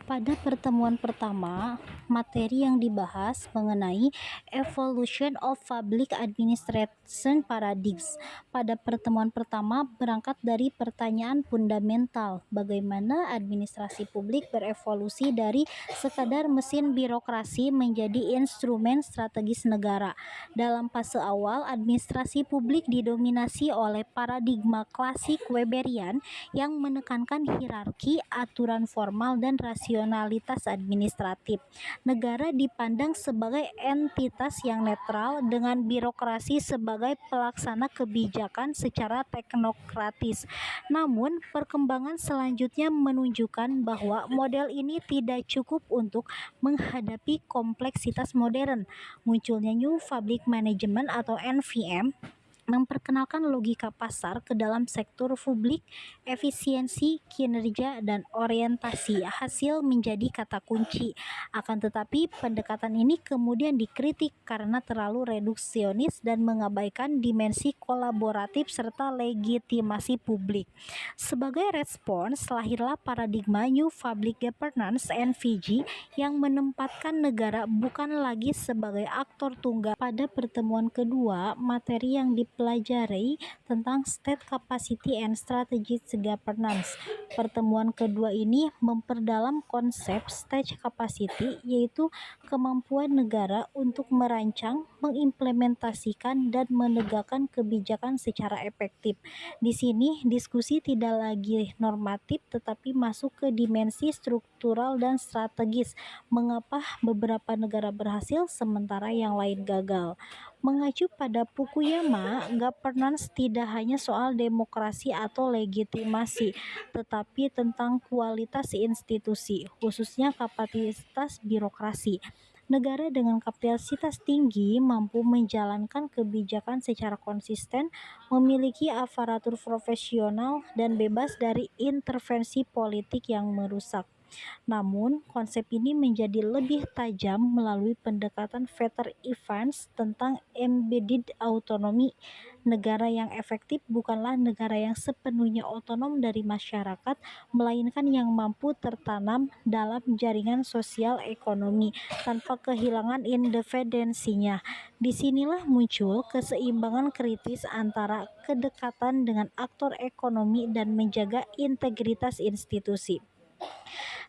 Pada pertemuan pertama, materi yang dibahas mengenai Evolution of Public Administration Paradigms. Pada pertemuan pertama berangkat dari pertanyaan fundamental, bagaimana administrasi publik berevolusi dari sekadar mesin birokrasi menjadi instrumen strategis negara. Dalam fase awal, administrasi publik didominasi oleh paradigma klasik Weberian yang menekankan hierarki, aturan formal, dan rasionalitas administratif. Negara dipandang sebagai entitas yang netral dengan birokrasi sebagai pelaksana kebijakan secara teknokratis. Namun, perkembangan selanjutnya menunjukkan bahwa model ini tidak cukup untuk menghadapi kompleksitas modern. Munculnya New Public Management atau NPM memperkenalkan logika pasar ke dalam sektor publik, efisiensi, kinerja, dan orientasi hasil menjadi kata kunci. Akan tetapi, pendekatan ini kemudian dikritik karena terlalu reduksionis dan mengabaikan dimensi kolaboratif serta legitimasi publik. Sebagai respons, lahirlah paradigma New Public Governance (NPG) yang menempatkan negara bukan lagi sebagai aktor tunggal. Pada pertemuan kedua, materi yang dipelajari tentang State Capacity and Strategic Governance. Pertemuan kedua ini memperdalam konsep state capacity, yaitu kemampuan negara untuk merancang, mengimplementasikan, dan menegakkan kebijakan secara efektif. Di sini, diskusi tidak lagi normatif tetapi masuk ke dimensi struktural dan strategis. Mengapa beberapa negara berhasil sementara yang lain gagal? Mengacu pada Fukuyama, governance tidak hanya soal demokrasi atau legitimasi, tetapi tentang kualitas institusi, khususnya kapasitas birokrasi. Negara dengan kapasitas tinggi mampu menjalankan kebijakan secara konsisten, memiliki aparatur profesional, dan bebas dari intervensi politik yang merusak. Namun, konsep ini menjadi lebih tajam melalui pendekatan Vetter Evans tentang embedded autonomy. Negara yang efektif bukanlah negara yang sepenuhnya otonom dari masyarakat, melainkan yang mampu tertanam dalam jaringan sosial ekonomi tanpa kehilangan independensinya. Disinilah muncul keseimbangan kritis antara kedekatan dengan aktor ekonomi dan menjaga integritas institusi.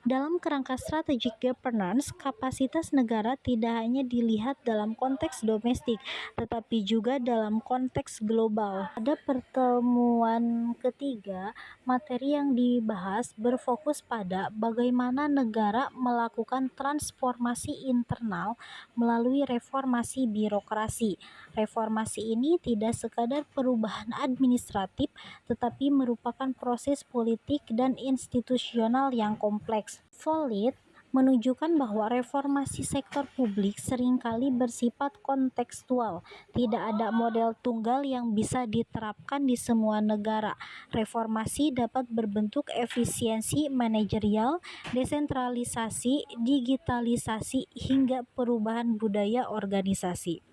Dalam kerangka strategic governance, kapasitas negara tidak hanya dilihat dalam konteks domestik, tetapi juga dalam konteks global. Pada pertemuan ketiga, materi yang dibahas berfokus pada bagaimana negara melakukan transformasi internal melalui reformasi birokrasi. Reformasi ini tidak sekadar perubahan administratif, tetapi merupakan proses politik dan institusional yang kompleks. Volley menunjukkan bahwa reformasi sektor publik seringkali bersifat kontekstual. Tidak ada model tunggal yang bisa diterapkan di semua negara. Reformasi dapat berbentuk efisiensi manajerial, desentralisasi, digitalisasi, hingga perubahan budaya organisasi.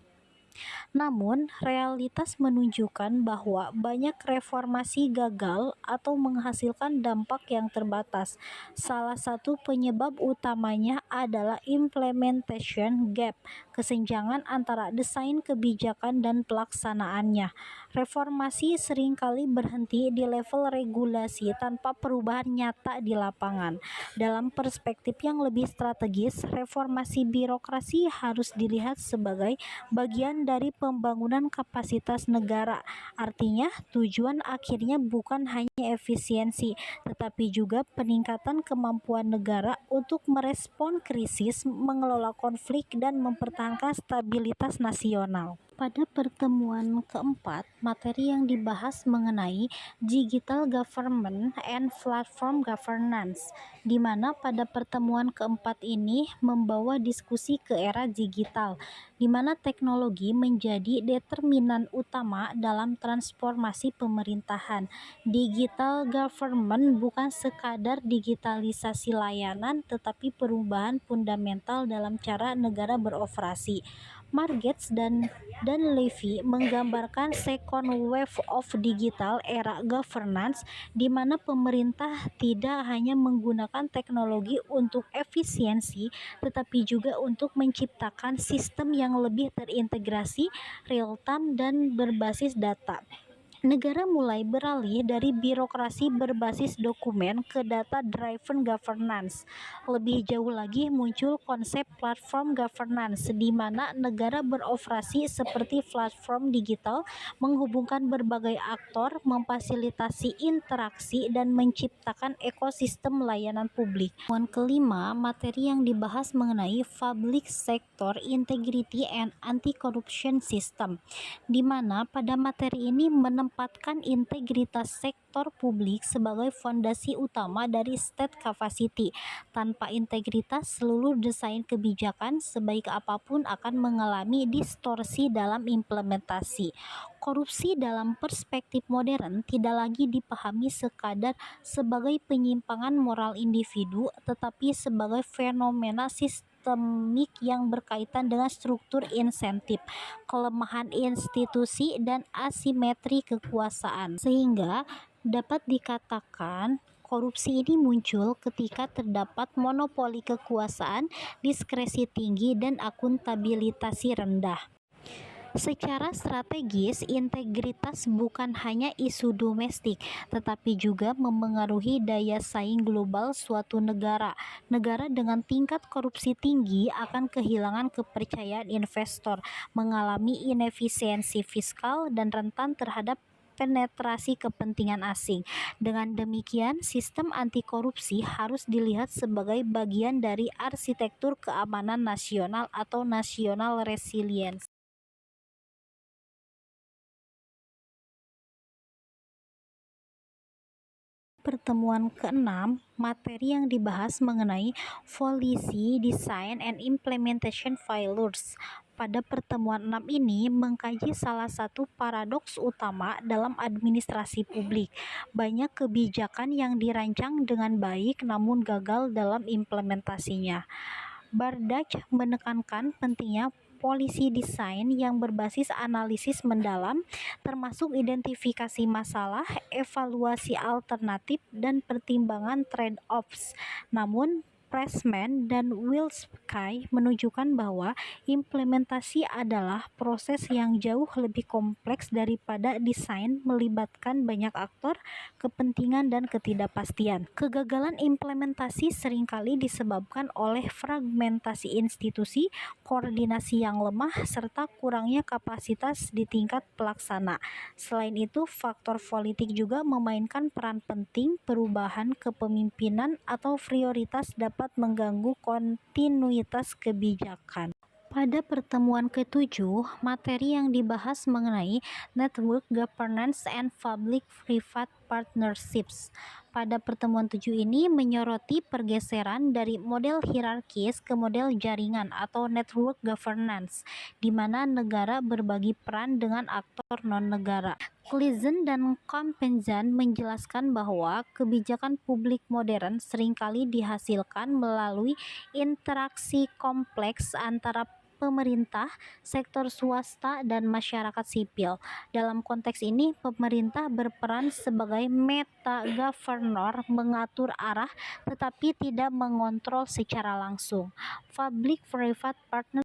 Namun, realitas menunjukkan bahwa banyak reformasi gagal atau menghasilkan dampak yang terbatas. Salah satu penyebab utamanya adalah implementation gap, kesenjangan antara desain kebijakan dan pelaksanaannya. Reformasi seringkali berhenti di level regulasi tanpa perubahan nyata di lapangan. Dalam perspektif yang lebih strategis, reformasi birokrasi harus dilihat sebagai bagian dari pembangunan kapasitas negara. Artinya, tujuan akhirnya bukan hanya efisiensi, tetapi juga peningkatan kemampuan negara untuk merespon krisis, mengelola konflik, dan mempertahankan stabilitas nasional. Pada pertemuan keempat, materi yang dibahas mengenai digital government and platform governance, di mana pada pertemuan keempat ini membawa diskusi ke era digital, di mana teknologi menjadi determinan utama dalam transformasi pemerintahan. Digital government bukan sekadar digitalisasi layanan, tetapi perubahan fundamental dalam cara negara beroperasi. Margetts dan Levy menggambarkan second wave of digital era governance, di mana pemerintah tidak hanya menggunakan teknologi untuk efisiensi, tetapi juga untuk menciptakan sistem yang lebih terintegrasi, real-time, dan berbasis data. Negara mulai beralih dari birokrasi berbasis dokumen ke data-driven governance. Lebih jauh lagi muncul konsep platform governance, di mana negara beroperasi seperti platform digital, menghubungkan berbagai aktor, memfasilitasi interaksi, dan menciptakan ekosistem layanan publik. Poin kelima, materi yang dibahas mengenai public sector integrity and anti-corruption system, di mana pada materi ini menempatkan integritas sektor publik sebagai fondasi utama dari state capacity. Tanpa integritas, seluruh desain kebijakan sebaik apapun akan mengalami distorsi dalam implementasi. Korupsi dalam perspektif modern tidak lagi dipahami sekadar sebagai penyimpangan moral individu, tetapi sebagai fenomena sistemik yang berkaitan dengan struktur insentif, kelemahan institusi, dan asimetri kekuasaan. Sehingga dapat dikatakan korupsi ini muncul ketika terdapat monopoli kekuasaan, diskresi tinggi, dan akuntabilitas rendah. Secara strategis, integritas bukan hanya isu domestik, tetapi juga memengaruhi daya saing global suatu negara. Negara dengan tingkat korupsi tinggi akan kehilangan kepercayaan investor, mengalami inefisiensi fiskal, dan rentan terhadap penetrasi kepentingan asing. Dengan demikian, sistem anti korupsi harus dilihat sebagai bagian dari arsitektur keamanan nasional atau national resilience. Pertemuan ke-6, materi yang dibahas mengenai Policy Design and Implementation Failures. Pada pertemuan 6 ini mengkaji salah satu paradoks utama dalam administrasi publik. Banyak kebijakan yang dirancang dengan baik namun gagal dalam implementasinya. Bardach menekankan pentingnya polisi desain yang berbasis analisis mendalam, termasuk identifikasi masalah, evaluasi alternatif, dan pertimbangan trade-offs. Namun, Pressman dan Wilczek menunjukkan bahwa implementasi adalah proses yang jauh lebih kompleks daripada desain, melibatkan banyak aktor, kepentingan, dan ketidakpastian. Kegagalan implementasi seringkali disebabkan oleh fragmentasi institusi, koordinasi yang lemah, serta kurangnya kapasitas di tingkat pelaksana. Selain itu, faktor politik juga memainkan peran penting. Perubahan kepemimpinan atau prioritas dapat mengganggu kontinuitas kebijakan. Pada pertemuan ke-7, materi yang dibahas mengenai Network Governance and Public-Private Partnerships. Pada pertemuan 7 ini menyoroti pergeseran dari model hierarkis ke model jaringan atau network governance, di mana negara berbagi peran dengan aktor non-negara. Claesen dan Compensan menjelaskan bahwa kebijakan publik modern seringkali dihasilkan melalui interaksi kompleks antara pemerintah, sektor swasta, dan masyarakat sipil. Dalam konteks ini, pemerintah berperan sebagai meta-governor, mengatur arah tetapi tidak mengontrol secara langsung. Public-private partnership